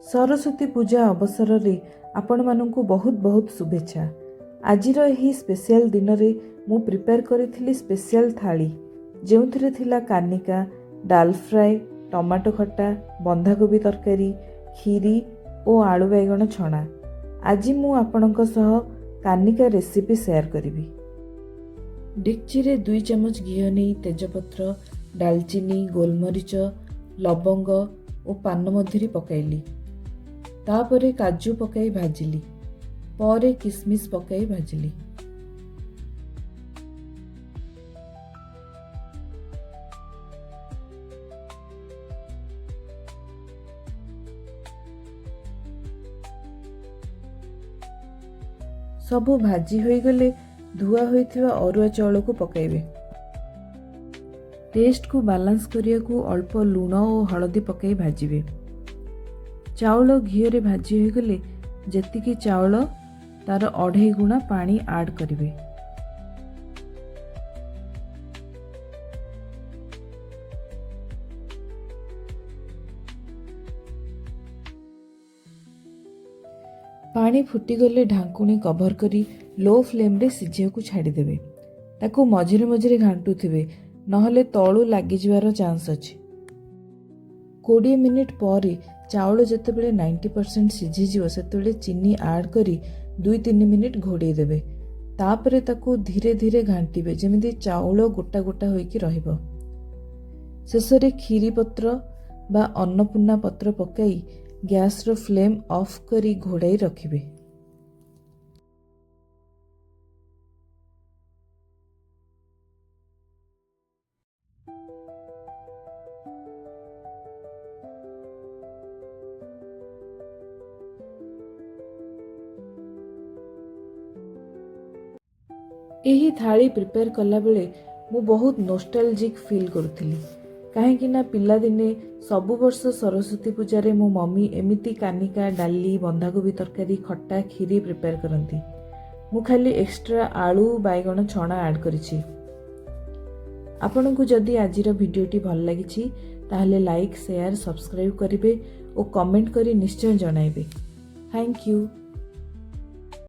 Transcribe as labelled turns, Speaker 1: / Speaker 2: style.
Speaker 1: सरस्वती पूजा अवसर रे आपण मानंकु बहुत बहुत शुभेच्छा। आजिर एही स्पेशल दिन रे मु प्रिपेयर करिथिली स्पेशल थाली जेउथिरे थिला कानिका, डाल फ्राए, टमाटो खट्टा, बंधाकोबी तरकारी, खीरी ओ आलू बैगण छणा। आज मु आपणक सह कानिका रेसिपी शेयर करिवि। डेक्ची रे 2 चमच घी नै तेजपत्र, दालचीनी, गोलमरीच, लवंग ओ पान मधुरी पकाइली। तापरे काजू पकाई भाजिली। परे किसमिस पकाई भाजिली। सबु भाजी होई गले धुआ होइथिबा अरुआ चाउल को पकाइबे। टेस्ट को बैलेंस करिया को अल्प लूण और हळदी पकाई भाजिबे। चाउल घी रे भाजी हो गले जेतिकी चाउल तार 2.5 गुणा पानी ऐड करिवे। पानी फुटी गले ढांकुणी कभर करी लो फ्लेम रे सिझिया को छाड़ी देबे। ताकू मझिरे मझिरे घांटुथिबे नहले तळु लागि जिवार चांस अछि। 20 मिनिट पर चाउल जेतेबेले 90% सिझी जिवो सेतेबेले चीनी ऐड करी 2-3 मिनिट घोड़े देबे। तापरे ताकू धीरे धीरे घांटिबे जेमिति चाउल गोटा गोटा होइकी रहिबो। शेषरे खीरी पत्र बा अन्नपूर्णा पत्र पकाई गैस रो फ्लेम ऑफ करी घोड़ाई रखिबे। एही थाली प्रिपेयर कला बेले मु बहुत नोस्टाल्जिक फील करुथिली। काहेकि ना पिला दिने सबु वर्ष सरस्वती पूजा रे मो मम्मी एमिति कानिका, डाली, बंधाकोबी तरकारी, खट्टा, खीरी प्रिपेयर करंती। मु खाली एक्स्ट्रा आलू बैगण छणा ऐड करिछि। आपनकु जदि आजिर भिडियोटी भल लागिछि ताहले लाइक, शेयर, सब्सक्राइब करिवे ओ कमेंट करी निश्चय जणाइबे। Thank you.